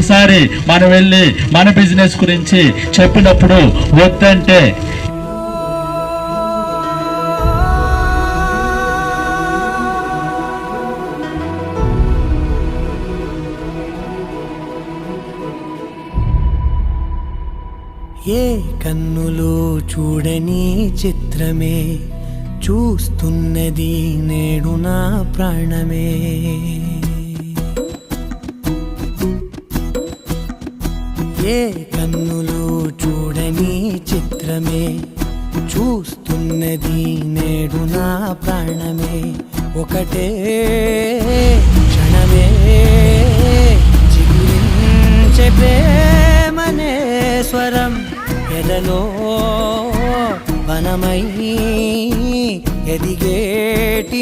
ఒకసారి మనం వెళ్ళి మన బిజినెస్ గురించి చెప్పినప్పుడు వద్దంటే ఏ కన్నులు చూడని చిత్రమే చూస్తున్నది నేడు నా ప్రాణమే. ఏ కన్నులు చూడని చిత్రమే చూస్తున్నది నేడు నా ప్రాణమే. ఒకటే క్షణమే చిగురించే ప్రేమనే స్వరం ఎదలో వనమై ఎదిగేటి